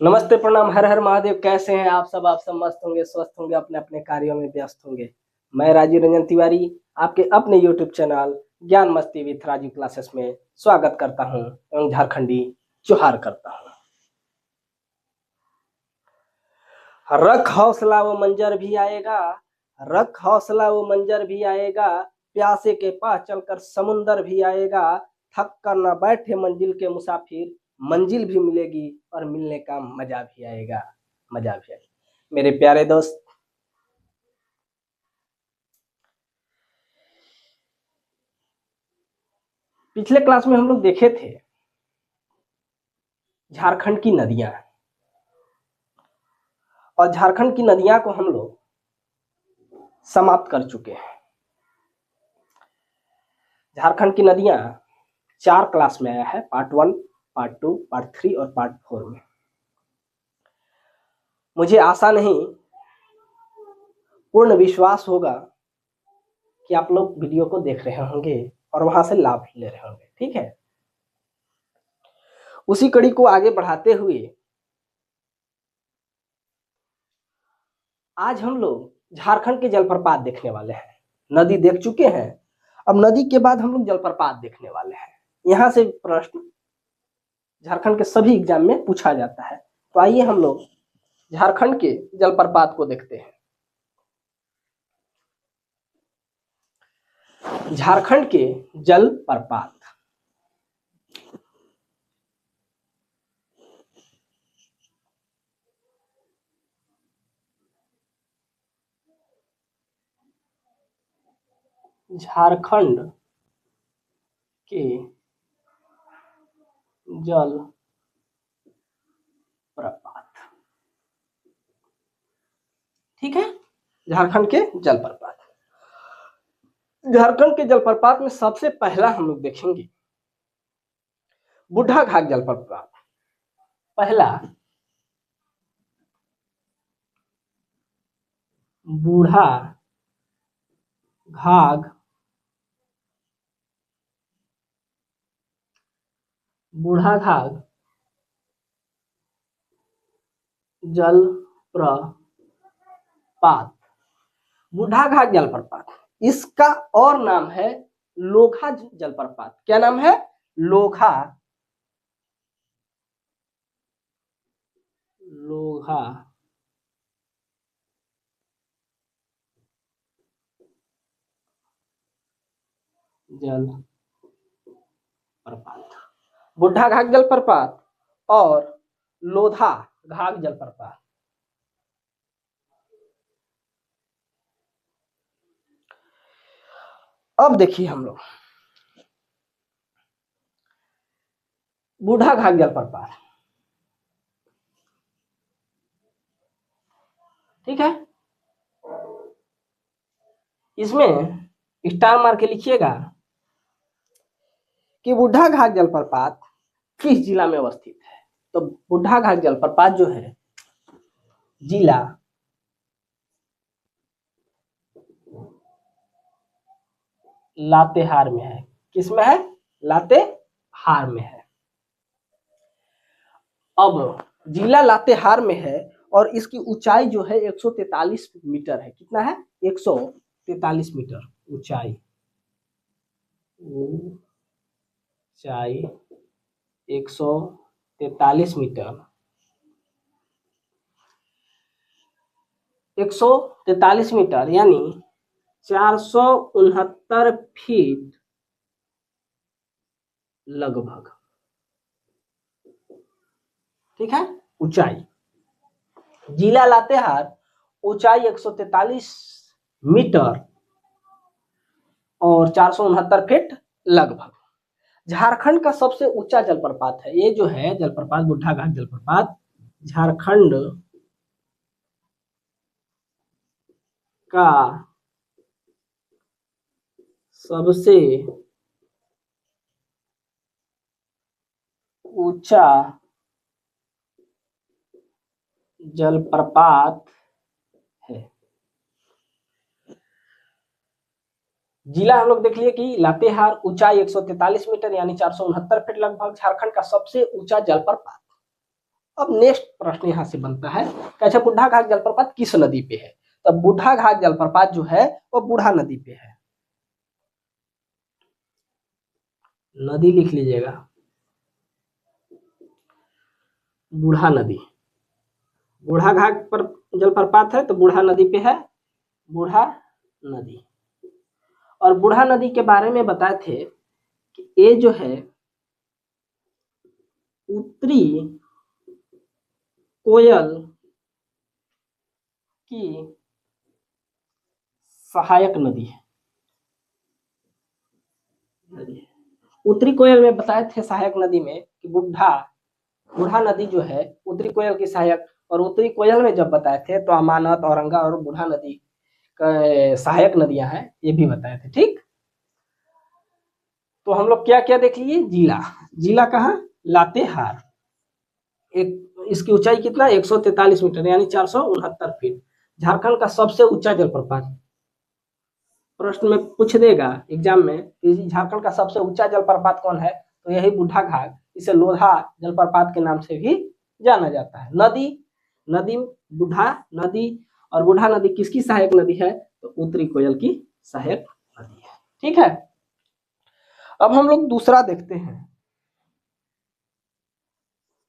नमस्ते, प्रणाम, हर हर महादेव। कैसे हैं आप सब? मस्त होंगे, स्वस्थ होंगे, अपने अपने कार्यों में व्यस्त होंगे। मैं राजीव रंजन तिवारी आपके अपने यूट्यूब चैनल ज्ञान मस्ती विथ राजीव क्लासेस में स्वागत करता हूं एवं झारखंडी जोहार करता हूं। रख हौसला वो मंजर भी आएगा, रख हौसला वो मंजर भी आएगा, प्यासे के पास चलकर समुंदर भी आएगा। थक कर न बैठे मंजिल के मुसाफिर, मंजिल भी मिलेगी और मिलने का मजा भी आएगा, मजा भी आएगा। मेरे प्यारे दोस्त, पिछले क्लास में हम लोग देखे थे झारखंड की नदियां, और झारखंड की नदियां को हम लोग समाप्त कर चुके हैं। झारखंड की नदियां 4 क्लास में आया है, पार्ट 1, पार्ट 2, पार्ट 3 और पार्ट 4 में। मुझे आशा नहीं, पूर्ण विश्वास होगा कि आप लोग वीडियो को देख रहे होंगे और वहां से लाभ ले रहे होंगे। ठीक है, उसी कड़ी को आगे बढ़ाते हुए आज हम लोग झारखंड के जलप्रपात देखने वाले हैं। नदी देख चुके हैं, अब नदी के बाद हम लोग जलप्रपात देखने वाले हैं। यहाँ से प्रश्न झारखंड के सभी एग्जाम में पूछा जाता है, तो आइए हम लोग झारखंड के जलप्रपात को देखते हैं। झारखंड के जलप्रपात, झारखंड के जल प्रपात, ठीक है, झारखंड के जलप्रपात। झारखंड के जलप्रपात में सबसे पहला हम लोग देखेंगे बूढ़ा घाट जलप्रपात। पहला बूढ़ा घाघ जलप्रपात, बूढ़ा घाट जलप्रपात। इसका और नाम है लोघा जलप्रपात। क्या नाम है? लोघा जलप्रपात, बूढ़ा घाघ जलप्रपात और लोधा घाघ जलप्रपात। अब देखिए हम लोग बूढ़ा घाघ जलप्रपात, ठीक है। इसमें स्टार मार के लिखिएगा कि बूढ़ा घाघ जलप्रपात किस जिला में अवस्थित है। तो बूढ़ा घाघ जलप्रपात जो है जिला लातेहार में है। किसमें है? लातेहार में है। अब जिला लातेहार में है और इसकी ऊंचाई जो है 143 मीटर है। कितना है? 143 मीटर ऊंचाई, 143 मीटर, 143 मीटर यानी 469 फीट लगभग, ठीक है, ऊंचाई। जिला लातेहार, ऊंचाई 143 मीटर और 469 फीट लगभग। झारखंड का सबसे ऊंचा जलप्रपात है ये जो है जलप्रपात, बूढ़ा घाट जलप्रपात झारखंड का सबसे ऊंचा जलप्रपात है। जिला हम लोग देख लिए कि लातेहार, ऊंचाई 143 मीटर यानी 469 फीट लगभग, झारखंड का सबसे ऊंचा जलप्रपात। अब नेक्स्ट प्रश्न यहाँ से बनता है कि अच्छा बूढ़ा घाट जलप्रपात किस नदी पे है? तो बूढ़ा घाट जलप्रपात जो है वो बूढ़ा नदी पे है। नदी लिख लीजिएगा, बूढ़ा नदी। बूढ़ा घाट पर जलप्रपात है तो बूढ़ा नदी पे है, बूढ़ा नदी। और बूढ़ा नदी के बारे में बताए थे कि ये जो है उत्तरी कोयल की सहायक नदी है। उत्तरी कोयल में बताए थे सहायक नदी में कि बूढ़ा नदी जो है उत्तरी कोयल की सहायक, और उत्तरी कोयल में जब बताए थे तो अमानत, औरंगा और बूढ़ा नदी सहायक नदियां हैं, ये भी बताए थे। ठीक, तो हम लोग क्या क्या देख लिए? जिला, जिला कहाँ? लातेहार। एक इसकी ऊंचाई कितना? 143 मीटर यानी 469 फीट। झारखंड का सबसे ऊंचा जलप्रपात, प्रश्न में पूछ देगा एग्जाम में कि झारखंड का सबसे ऊंचा जलप्रपात कौन है, तो यही बूढ़ा घाट, इसे लोधा जलप्रपात के नाम से भी जाना जाता है। नदी, नदी बूढ़ा नदी, और बूढ़ा नदी किसकी सहायक नदी है? तो उत्तरी कोयल की सहायक नदी है। ठीक है, अब हम लोग दूसरा देखते हैं,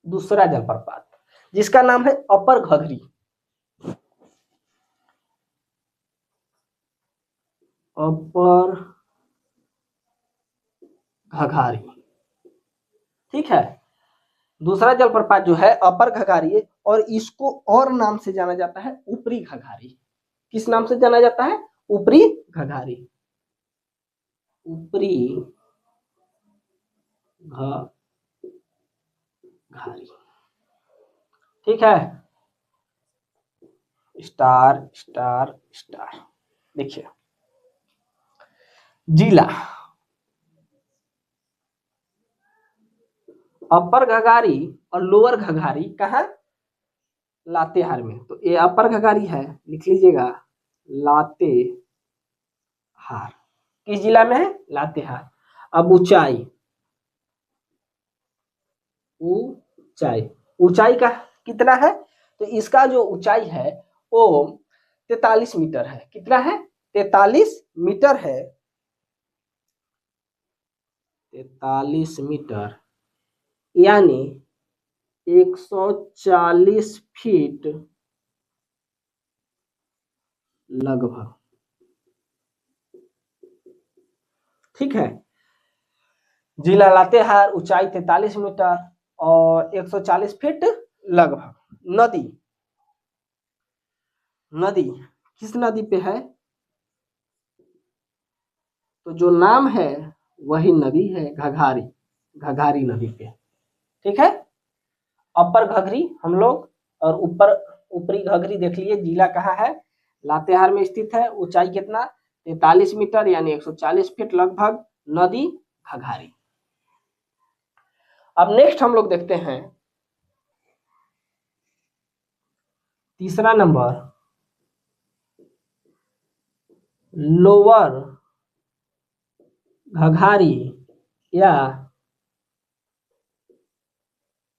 दूसरा जलप्रपात जिसका नाम है अपर घघरी। अपर घघारी, ठीक है। दूसरा जलप्रपात जो है अपर घघारी, और इसको और नाम से जाना जाता है ऊपरी घघारी। किस नाम से जाना जाता है? ऊपरी घघारी, ऊपरी घघारी। ठीक है, स्टार स्टार स्टार। देखिए, जिला अपर घघारी और लोअर घघारी कहाँ? लातेहार में। तो ये अपर घघारी है, लिख लीजिएगा लातेहार। किस जिला में है? लातेहार। अब ऊंचाई, ऊंचाई, ऊंचाई का कितना है? तो इसका जो ऊंचाई है वो 43 मीटर है। कितना है? 43 मीटर है, 43 मीटर यानी 140 फीट लगभग। ठीक है, जिला लातेहार, ऊंचाई 43 मीटर और 140 फीट लगभग। नदी, नदी किस नदी पे है? तो जो नाम है वही नदी है, घघारी, घघारी नदी पे। ठीक है, अपर घघरी हम लोग, और ऊपर ऊपरी घघरी देख लिए। जिला कहाँ है? लातेहार में स्थित है। ऊंचाई कितना? 43 मीटर यानी 140 फीट लगभग। नदी घघारी। अब नेक्स्ट हम लोग देखते हैं तीसरा नंबर, लोअर घघारी या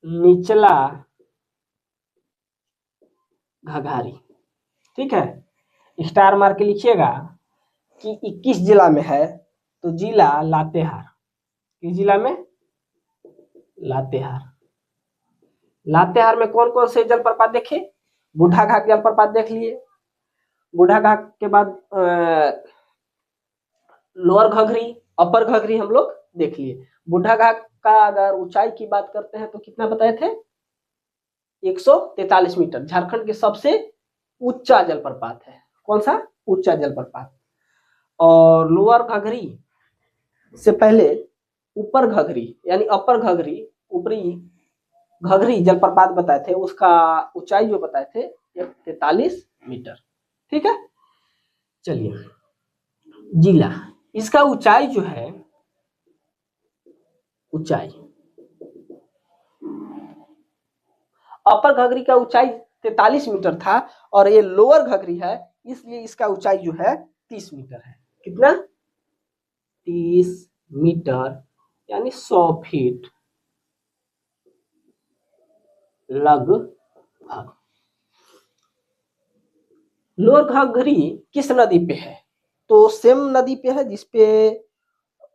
निचला घघारी। ठीक है, स्टार मार के लिखिएगा कि 21 जिला में है। तो जिला लातेहार, किस जिला में? लातेहार। लातेहार में कौन कौन से जलप्रपात देखे? बूढ़ा घाट जलप्रपात देख लिए, बूढ़ा घाट के बाद लोअर घघरी, अपर घघरी हम लोग देख लिए। बूढ़ा घाट का अगर ऊंचाई की बात करते हैं तो कितना बताए थे? 143 मीटर। झारखंड के सबसे ऊंचा जलप्रपात है। कौन सा? ऊंचा जलप्रपात। और लोअर घघरी से पहले ऊपर घघरी यानी अपर घघरी, ऊपरी घघरी जलप्रपात बताए थे, उसका ऊंचाई जो बताए थे 43 मीटर। ठीक है, चलिए जिला, इसका ऊंचाई जो है, ऊंचाई अपर घघरी का ऊंचाई 43 मीटर था और ये लोअर घघरी है, इसलिए इसका ऊंचाई जो है 30 मीटर है। कितना? 30 मीटर यानी 100 फीट लगभग। लोअर घाघरी किस नदी पे है? तो सेम नदी पे है जिसपे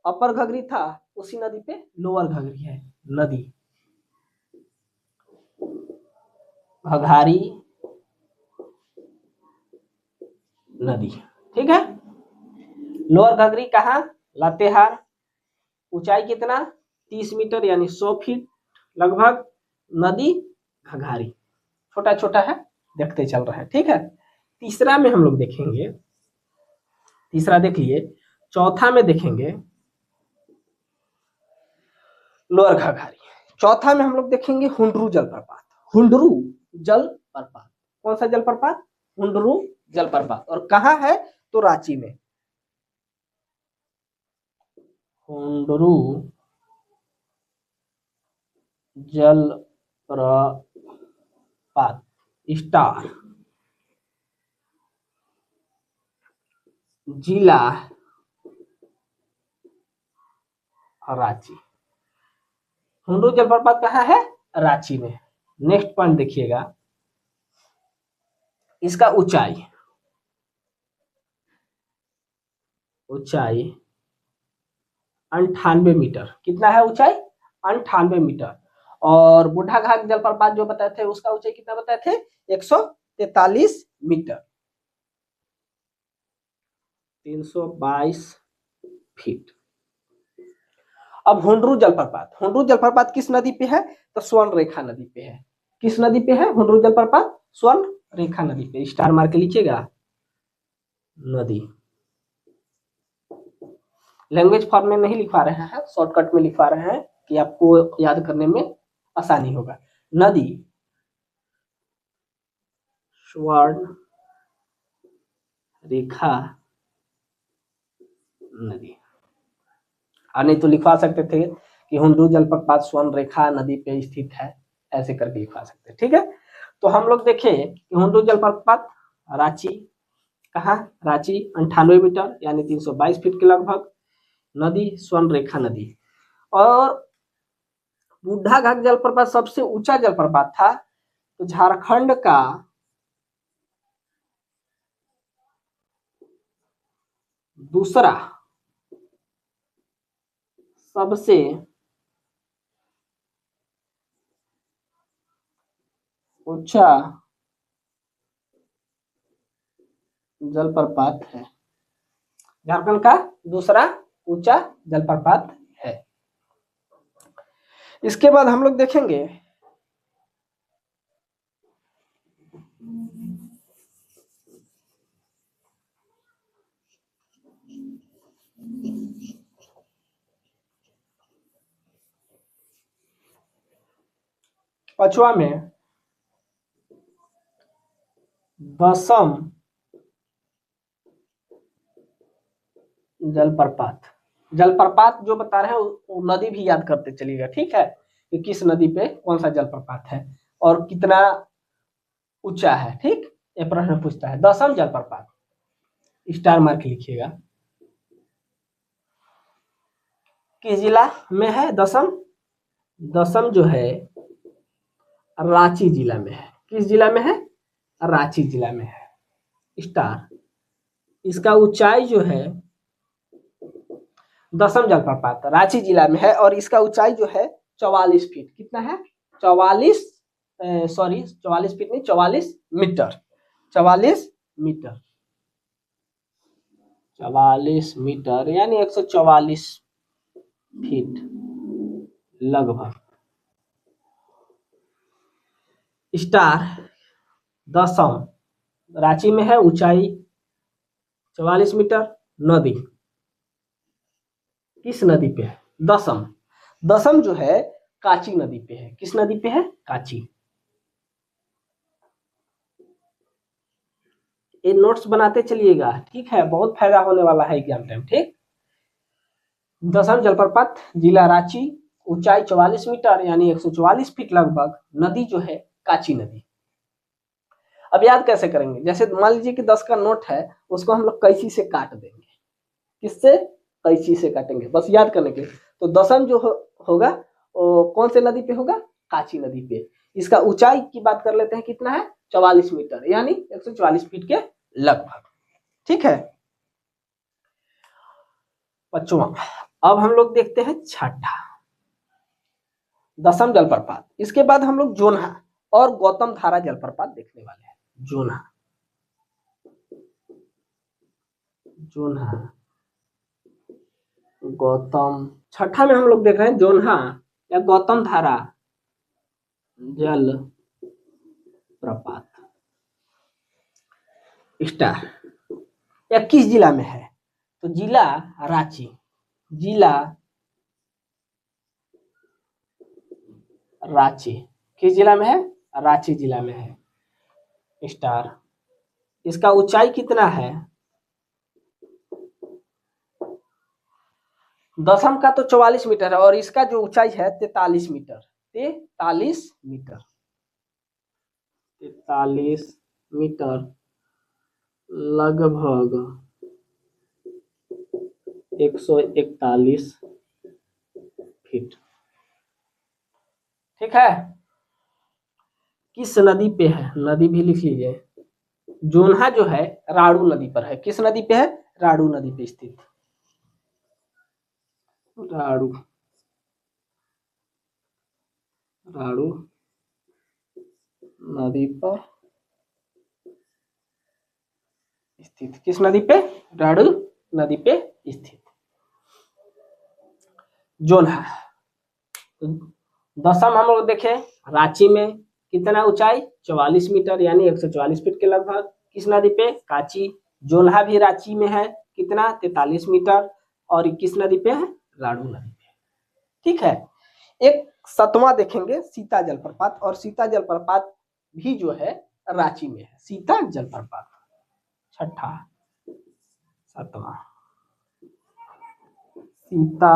अपर घाघरी था, उसी नदी पे लोअर घाघरी है। नदी घाघरी नदी, ठीक है। लोअर घाघरी कहाँ? लातेहार। ऊंचाई कितना? 30 मीटर यानी 100 फीट लगभग। नदी घाघरी, छोटा छोटा है, देखते चल रहा है, ठीक है। तीसरा में हम लोग देखेंगे, तीसरा देखिए। चौथा में देखेंगे लोअर घाघरी। चौथा में हम लोग देखेंगे हुंडरू जलप्रपात। हुंडरू जलप्रपात, कौन सा जलप्रपात? हुंडरू जलप्रपात। और कहाँ है? तो रांची में। हुंडरू जलप्रपात स्टार, जिला रांची। हुंडरू जलप्रपात कहाँ है? रांची में। नेक्स्ट पॉइंट देखिएगा, इसका ऊंचाई, ऊंचाई 98 मीटर। कितना है ऊंचाई? 98 मीटर। और बूढ़ा घाट जलप्रपात जो बताए थे उसका ऊंचाई कितना बताए थे? 143 मीटर, 322 फीट। अब हुंडरू जलप्रपात, हुंडरू जलप्रपात किस नदी पे है? तो स्वर्ण रेखा नदी पे है। किस नदी पे है हुंडरू जलप्रपात? स्वर्ण रेखा नदी पे। स्टार मार के लिखिएगा, नदी। लैंग्वेज फॉर्म में नहीं लिखवा रहे हैं, शॉर्टकट में लिखवा रहे हैं कि आपको याद करने में आसानी होगा। नदी स्वर्ण रेखा नदी। और नहीं तो लिखवा सकते थे कि हुंडरू जलप्रपात स्वर्ण रेखा नदी पे स्थित है, ऐसे करके लिखवा सकते, ठीक है। तो हम लोग देखें कि हुंडरू जलप्रपात रांची, कहाँ? रांची, 98 मीटर यानी 322 फीट के लगभग। नदी स्वर्ण रेखा नदी। और बूढ़ा घाट जलप्रपात सबसे ऊंचा जलप्रपात था, तो झारखंड का दूसरा सबसे ऊंचा जलप्रपात है। झारखंड का दूसरा ऊंचा जलप्रपात है। इसके बाद हम लोग देखेंगे पचवा में दसम जलप्रपात। जलप्रपात जो बता रहे हैं वो नदी भी याद करते चलिएगा, ठीक है, कि किस नदी पे कौन सा जलप्रपात है और कितना ऊंचा है, ठीक। ये प्रश्न पूछता है। दसम जलप्रपात, स्टार मार्क लिखिएगा। किस जिला में है दसम? दसम जो है रांची जिला में है। किस जिला में है? रांची जिला में है, स्टार। इसका ऊंचाई जो है, दसम जलप्रपात रांची जिला में है और इसका ऊंचाई जो है 44 फीट। कितना है? 44, सॉरी 44 फीट नहीं, 44 मीटर। 44 मीटर, 44 मीटर यानी 144 फीट लगभग। स्टार दसम रांची में है, ऊंचाई 44 मीटर। नदी किस नदी पे है? दसम। दसम जो है काची नदी पे है। किस नदी पे है? काची। ये नोट्स बनाते चलिएगा, ठीक है, बहुत फायदा होने वाला है एग्जाम टाइम, ठीक। दसम जलप्रपात जिला रांची, ऊंचाई 44 मीटर यानी 144 फीट लगभग। नदी जो है काची नदी। अब याद कैसे करेंगे? जैसे मान लीजिए कि 10 का नोट है, उसको हम लोग कैंची से काट देंगे। किससे? कैंची से काटेंगे, बस याद करने के लिए। तो दसम जो होगा वो कौन से नदी पे होगा? काची नदी पे। इसका ऊंचाई की बात कर लेते हैं, कितना है 44 मीटर, यानी 144 फीट के लगभग। ठीक है। पांचवा, अब हम लोग देखते हैं छठा, दसम जलप्रपात। इसके बाद हम लोग जोन्हा और गौतम धारा जलप्रपात देखने वाले हैं। जोन्हा, जोन्हा, गौतम, छठा में हम लोग देख रहे हैं जोन्हा या गौतम धारा जल प्रपात। स्टार, यह किस जिला में है? तो जिला रांची, जिला रांची, किस जिला में है? रांची जिला में है। स्टार, इसका ऊंचाई कितना है? दसम का तो 44 मीटर है और इसका जो ऊंचाई है 43 मीटर, 43 मीटर, 43 मीटर लगभग 141 फीट। ठीक है। किस नदी पे है? नदी भी लिख लीजिए। जोन्हा जो है राड़ू नदी पर है। किस नदी पे है? राड़ू नदी पे स्थित, राड़ू, राड़ू नदी पर स्थित। किस नदी पे? राड़ू नदी पे स्थित जोन्हा। दसम हम लोग देखे रांची में, कितना ऊंचाई? 44 मीटर, यानी 144 फीट के लगभग। किस नदी पे? कांची। जोन्हा भी रांची में है, कितना? 43 मीटर, और किस नदी पे है? राड़ू नदी पे। ठीक है। एक सतवां देखेंगे सीता जलप्रपात, और सीता जलप्रपात भी जो है रांची में है, सीता जलप्रपात। छठा, सतवां, सीता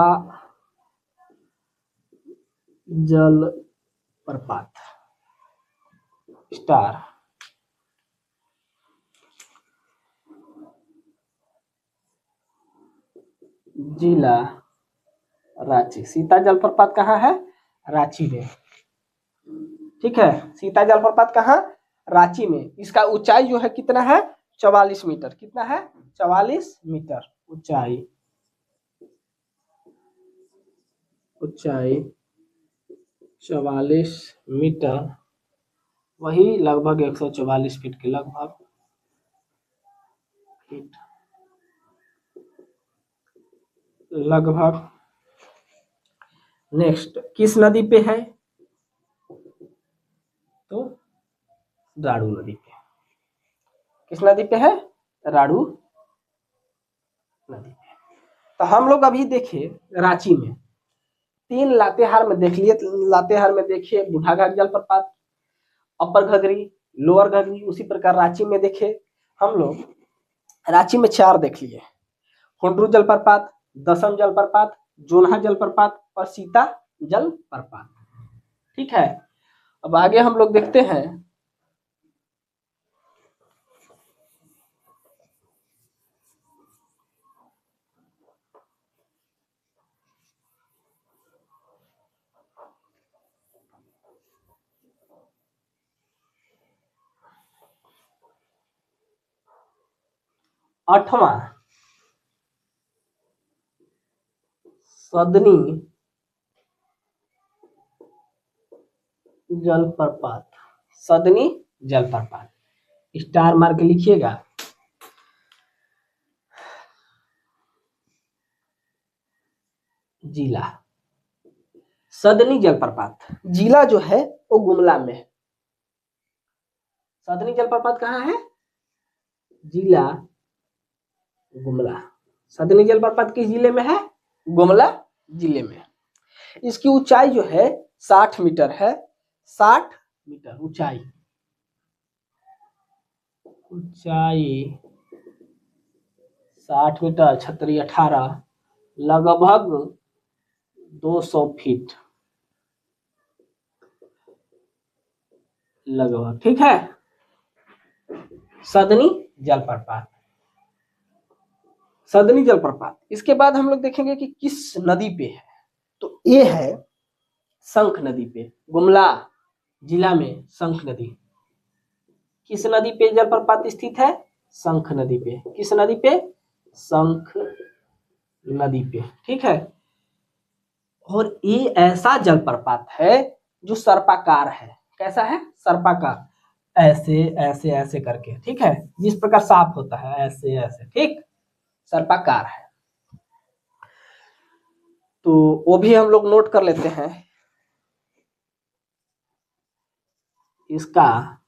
जल प्रपात। स्टार, जिला रांची। सीता जलप्रपात कहाँ है? रांची में। ठीक है। सीता जलप्रपात कहाँ? रांची में। इसका ऊंचाई जो है कितना है? 44 मीटर। कितना है? 44 मीटर ऊंचाई, ऊंचाई 44 मीटर, वही लगभग 144 फीट के लगभग फीट, लगभग। नेक्स्ट, किस नदी पे है? तो राड़ू नदी पे। किस नदी पे है? राड़ू नदी पे। तो हम लोग अभी देखे रांची में, 3 लातेहार में देख लिए। लातेहार में देखिए बूढ़ाघाट जलप्रपात, अपर घघरी, लोअर घघरी। उसी प्रकार रांची में देखे हम लोग, रांची में 4 देख लिए, हुंड्रू जलप्रपात, दसम जलप्रपात, जोन्हा जलप्रपात और सीता जलप्रपात। ठीक है। अब आगे हम लोग देखते हैं आठवां, सदनी जलप्रपात। सदनी जलप्रपात, स्टार मार के लिखिएगा। जिला सदनी जलप्रपात, जिला जो है वो गुमला में है। सदनी जलप्रपात कहाँ है? जिला गुमला। सदनी जलप्रपात किस जिले में है? गुमला जिले में। इसकी ऊंचाई जो है 60 मीटर है, 60 मीटर ऊंचाई, ऊंचाई 60 मीटर, छतरी 18, लगभग 200 फीट लगभग। ठीक है। सदनी जलप्रपात, सदनी जलप्रपात। इसके बाद हम लोग देखेंगे कि किस नदी पे है। तो ये है शंख नदी पे, गुमला जिला में शंख नदी। किस नदी पे जलप्रपात स्थित है? शंख नदी पे। किस नदी पे? शंख नदी पे। ठीक है। और ये ऐसा जलप्रपात है जो सर्पाकार है। कैसा है? सर्पाकार। ऐसे ऐसे ऐसे करके, ठीक है, जिस प्रकार सांप होता है ऐसे ऐसे, ठीक, सर्पाकार है। तो वो भी हम लोग नोट कर लेते हैं। इसका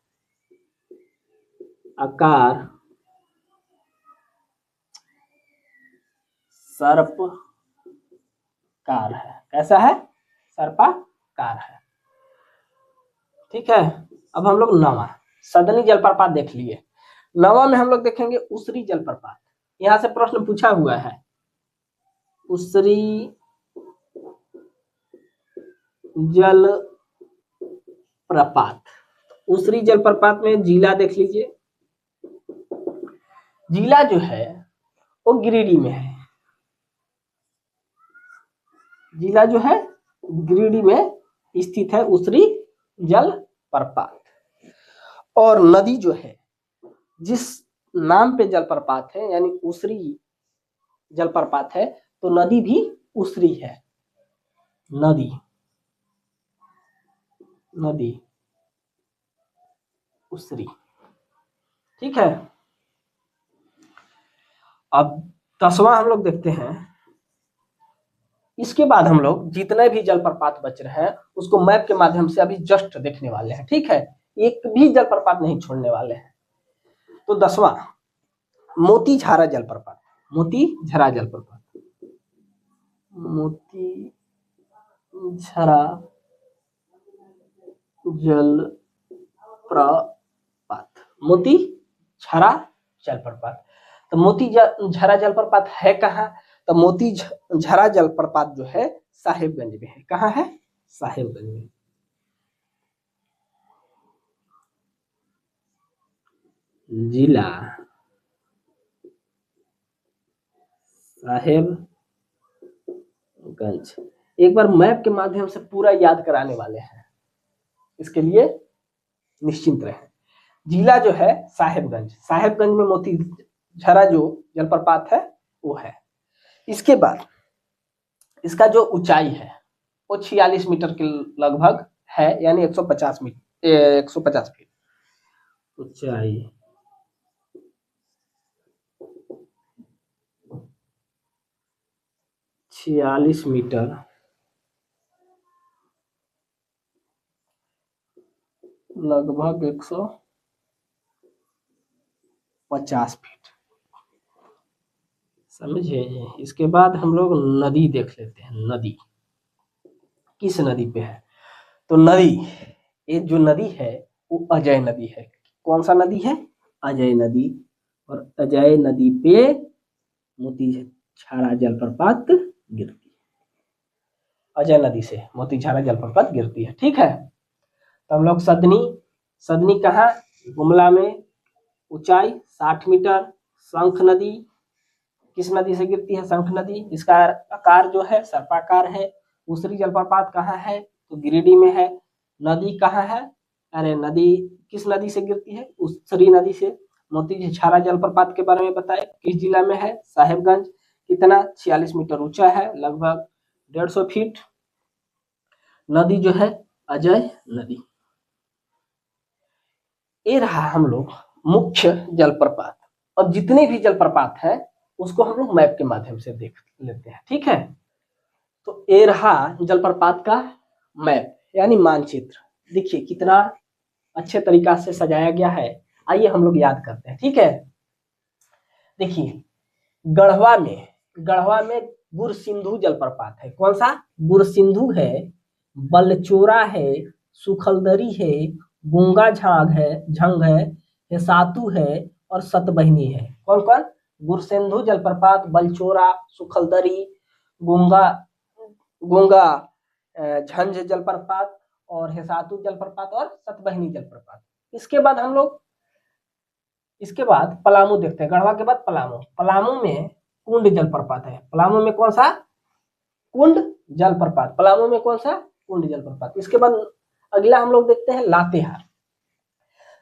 आकार सर्पाकार है। कैसा है? सर्पाकार है। ठीक है। अब हम लोग नवा सदनी जलप्रपात देख लिए। नवा में हम लोग देखेंगे उसरी जलप्रपात। यहां से प्रश्न पूछा हुआ है, उसरी जलप्रपात। उसरी जलप्रपात में जिला देख लीजिए। जिला जो है वो गिरिडीह में है। जिला जो है गिरिडीह में स्थित है उसरी जलप्रपात। और नदी जो है जिस नाम पे जलप्रपात है यानी उसरी जलप्रपात है, तो नदी भी उसरी है। नदी नदी उसरी। ठीक है। अब 10वां हम लोग देखते हैं। इसके बाद हम लोग जितने भी जलप्रपात बच रहे हैं उसको मैप के माध्यम से अभी जस्ट देखने वाले हैं। ठीक है। एक भी जलप्रपात नहीं छोड़ने वाले हैं। तो 10वां मोतीझारा जलप्रपात। मोतीझारा जलप्रपात। मोतीझारा जलप्रपात। मोतीझारा जलप्रपात। तो मोतीझारा जलप्रपात है कहाँ? तो मोतीझारा जलप्रपात जो है साहेबगंज में है। कहाँ है? साहेबगंज में। जिला साहेबगंज। एक बार मैप के माध्यम से पूरा याद कराने वाले हैं, इसके लिए निश्चिंत रहें। जिला जो है साहेबगंज। साहेबगंज में मोतीझारा जो जलप्रपात है वो है। इसके बाद इसका जो ऊंचाई है वो 46 मीटर के लगभग है, यानी 150 फीट ऊंचाई। 46 मीटर लगभग 150 फीट, समझे। इसके बाद हम लोग नदी देख लेते हैं। नदी किस नदी पे है? तो नदी, ये जो नदी है वो अजय नदी है। कौन सा नदी है? अजय नदी। और अजय नदी पे मोतीझारा जलप्रपात गिरती है। अजय नदी से मोतीझारा जलप्रपात गिरती है। ठीक है। तो हम लोग सदनी कहाँ? गुमला में। ऊंचाई 60 मीटर। शंख नदी किस नदी से गिरती है? शंख नदी। इसका आकार जो है सर्पाकार है। उसरी जलप्रपात कहाँ है? तो गिरिडीह में है। नदी कहाँ है? अरे नदी किस नदी से गिरती है? उसरी नदी से। मोतीझारा जलप्रपात के बारे में बताए, किस जिला में है? साहेबगंज। कितना? 46 मीटर ऊंचा है, लगभग 150 फीट। नदी जो है अजय नदी। ये रहा हम लोग मुख्य जलप्रपात। और जितने भी जलप्रपात हैं उसको हम लोग मैप के माध्यम से देख लेते हैं। ठीक है। तो ये रहा जलप्रपात का मैप यानी मानचित्र। देखिए कितना अच्छे तरीका से सजाया गया है। आइए हम लोग याद करते हैं। ठीक है। देखिए गढ़वा में गुरसिंधु जलप्रपात है। कौन सा? गुरसिंधु है, बलचोरा है, सुखलदरी है, गूंगा झंग है, हेसातु है और सतबहिनी है। कौन कौन? गुरसिंधु जलप्रपात, बलचोरा, सुखलदरी, गूंगा गूंगा झंझ जलप्रपात और हेसातु जलप्रपात और सतबहिनी जलप्रपात। इसके बाद पलामू देखते हैं। गढ़वा के बाद पलामू में कुंड जलप्रपात है। पलामू में कौन सा? कुंड जलप्रपात। पलामू में कौन सा? कुंड जलप्रपात। इसके बाद अगला हम लोग देखते हैं लातेहार।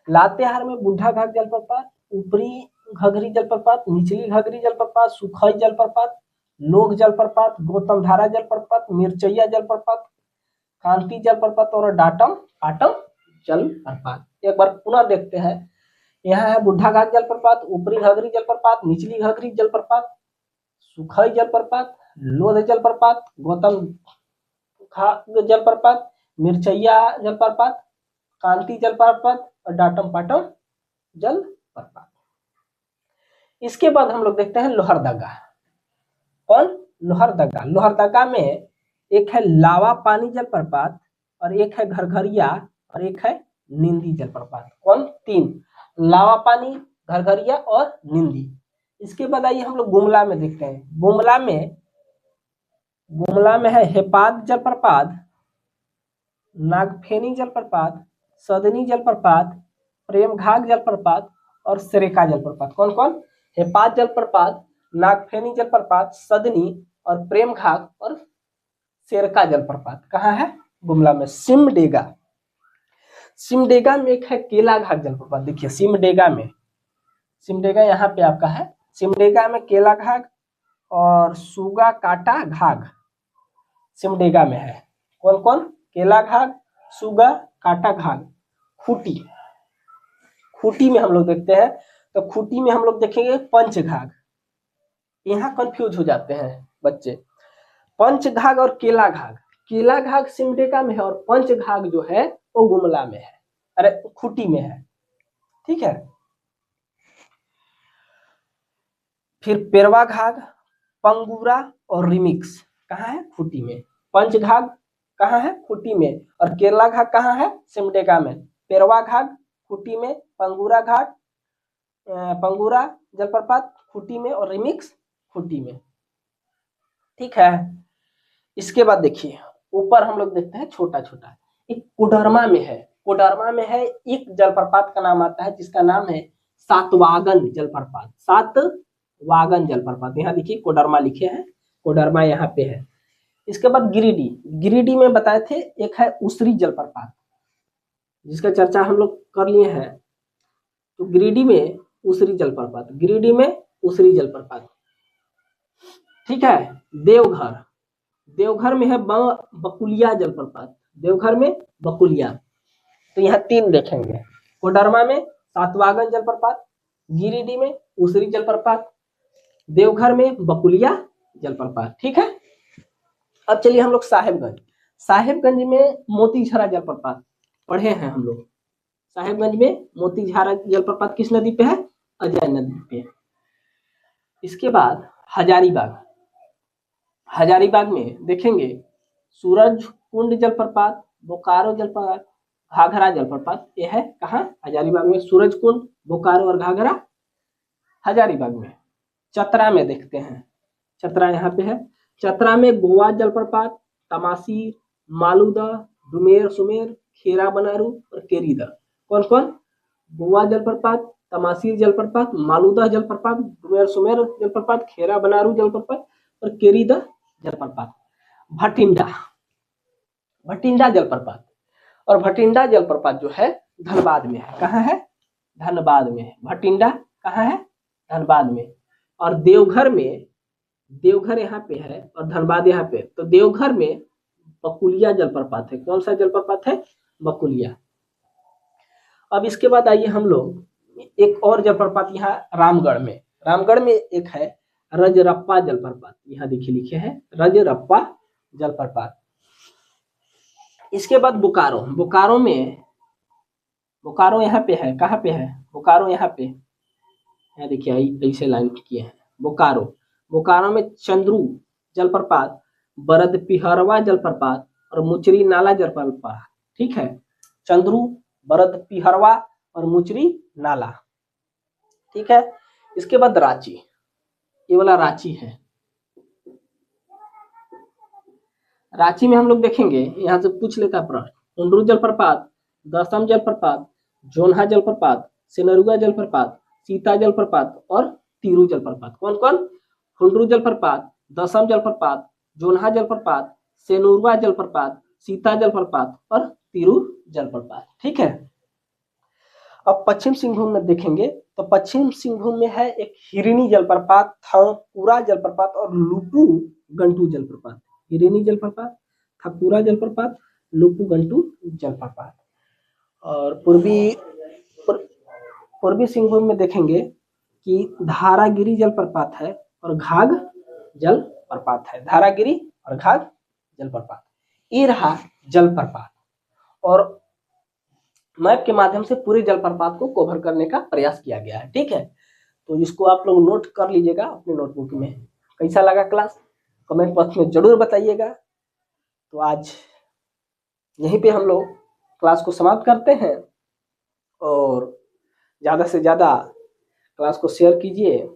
लातेहार में बुढ़ा घाट जलप्रपात, ऊपरी घघरी जलप्रपात, निचली घघरी जलप्रपात, सुखई जलप्रपात, लोग जलप्रपात, गौतम धारा जलप्रपात, मिर्चैया जलप्रपात, कांति जलप्रपात और डाटम पाटम जलप्रपात। एक बार पुनः देखते हैं। यहाँ है बुढ़ा घाट जलप्रपात, ऊपरी घघरी जलप्रपात, निचली घघरी जलप्रपात, सुखई जलप्रपात, लोध जलप्रपात, गौतम जलप्रपात, मिर्चैया जलप्रपात, कांति जलप्रपात और डाटम पाटम जलप्रपात। इसके बाद हम लोग देखते हैं लोहरदगा। कौन? लोहरदगा। लोहरदगा में एक है लावा पानी जलप्रपात और एक है घरघरिया और एक है निंदी जलप्रपात। कौन? 3, लावा पानी, घरघरिया और निंदी। इसके बाद आइए हम लोग गुमला में देखते हैं। गुमला में है हेपाद जलप्रपात, नागफेनी जलप्रपात, सदनी जलप्रपात, प्रेमघाट जलप्रपात और सेरेका जलप्रपात। कौन कौन? हेपाद जलप्रपात, नागफेनी जलप्रपात, सदनी और प्रेमघाट और सेरका जलप्रपात। कहाँ है? गुमला में। सिमडेगा। सिमडेगा में एक है केला घाट जलप्रपात। देखिए सिमडेगा यहाँ पे आपका है। सिमडेगा में केला घाट और सुगा काटा घाघ सिमडेगा में है। कौन कौन? केला घाट, सुगा काटा घाघ। खूटी में हम लोग देखते हैं, तो खूटी में हम लोग देखेंगे पंचघाघ। यहाँ कंफ्यूज हो जाते हैं बच्चे। पंचघाघ और केला घाघ। केला घाघ सिमडेगा में है और पंचघाघ जो है वो गुमला में है, अरे खूटी में है। ठीक है। फिर पेरवा घाघ, पंगूरा और रिमिक्स कहाँ है? खूटी में। पंचघाघ कहाँ है? खूटी में। और केरला घाघ कहाँ है? सिमडेगा में। पेरवा घाघ खूटी में, पंगूरा जलप्रपात खूटी में और रिमिक्स खूटी में। ठीक है। इसके बाद देखिए ऊपर हम लोग देखते हैं छोटा छोटा। एक कोडरमा में है। कोडरमा में है एक जलप्रपात का नाम आता है जिसका नाम है सातवागन जलप्रपात। सातवागन जलप्रपात। यहाँ देखिए कोडरमा लिखे हैं, कोडरमा यहाँ पे है। इसके बाद गिरिडीह में बताए थे एक है उसरी जलप्रपात जिसका चर्चा हम लोग कर लिए हैं। तो गिरिडीह में उसरी जलप्रपात। ठीक है। देवघर में है बकुलिया जलप्रपात। देवघर में बकुलिया। तो यहाँ 3 देखेंगे। कोडरमा में सातवागन जलप्रपात, गिरिडीह में उसरी जलप्रपात, देवघर में बकुलिया जलप्रपात। ठीक है। अब चलिए हम लोग साहेबगंज में मोतीझरा जलप्रपात पढ़े हैं हम लोग। साहेबगंज में मोतीझरा जलप्रपात किस नदी पे है? अजय नदी पे। इसके बाद हजारीबाग में देखेंगे सूरज कुंड जलप्रपात, बोकारो जलप्रपात, घाघरा जलप्रपात। ये है कहाँ? हजारीबाग में। सूरज कुंड, बोकारो और घाघरा हजारीबाग में। चतरा में देखते हैं। चतरा यहाँ पे है। चतरा में गोवा जलप्रपात, तमासीर, मालूदा, डुमेर सुमेर, खेरा बनारू और केरीदा। कौन कौन? गोवा जलप्रपात, तमासीर जलप्रपात, मालूदा जलप्रपात, डुमेर सुमेर जलप्रपात, खेरा बनारू जलप्रपात और केरीदा जलप्रपात। भटिंडा जलप्रपात। और भटिंडा जलप्रपात जो है धनबाद में है। कहाँ है? धनबाद में है। भटिंडा कहाँ है? धनबाद में। और देवघर यहाँ पे है और धनबाद यहाँ पे। तो देवघर में बकुलिया जलप्रपात है। कौन सा जलप्रपात है? बकुलिया। अब इसके बाद आइए हम लोग एक और जलप्रपात यहाँ रामगढ़ में एक है रजरप्पा जलप्रपात। यहाँ देखिए लिखे हैं रजरप्पा जलप्रपात। इसके बाद बोकारो यहाँ पे है। कहाँ पे है? बोकारो यहाँ पे। यहाँ देखिए ऐसे लाइन किए हैं। बोकारो में चंद्रू जलप्रपात, बरदपिहरवा जलप्रपात और मुचरी नाला जलप्रपात। ठीक है। चंद्रू, बरदपिहरवा और मुचरी नाला। ठीक है। इसके बाद रांची, ये वाला रांची है। रांची में हम लोग देखेंगे, यहाँ से पूछ लेता प्रश्न। हुंडरू जलप्रपात, दसम जलप्रपात, जोन्हा जलप्रपात, सेनरुआ जलप्रपात, सीता जलप्रपात और तीरू जलप्रपात। कौन कौन? हुंडरू जलप्रपात, दसम जलप्रपात, जोन्हा जलप्रपात, सेनुरवा जलप्रपात, सीता जलप्रपात और तीरू जलप्रपात। ठीक है, अब पश्चिम सिंहभूम में देखेंगे तो पश्चिम सिंहभूम में है एक हिरिनी जलप्रपात, थपूरा जलप्रपात और लुपू गंटू जलप्रपात। हिरिनी जलप्रपात, थपूरा जलप्रपात, लुपू गंटू जलप्रपात। और पूर्वी सिंहभूम में देखेंगे कि धारागिरी जलप्रपात है और घाघ जलप्रपात है। धारागिरी और घाघ जलप्रपात, ये रहा जलप्रपात। और मैप के माध्यम से पूरे जलप्रपात को कवर करने का प्रयास किया गया है। ठीक है, तो इसको आप लोग नोट कर लीजिएगा अपने नोटबुक में। कैसा लगा क्लास, कमेंट बॉक्स में जरूर बताइएगा। तो आज यहीं पे हम लोग क्लास को समाप्त करते हैं, और ज़्यादा से ज़्यादा क्लास को शेयर कीजिए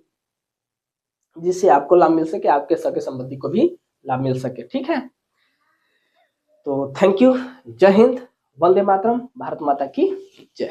जिससे आपको लाभ मिल सके, आपके सगे संबंधी को भी लाभ मिल सके। ठीक है, तो थैंक यू, जय हिंद, वंदे मातरम, भारत माता की जय।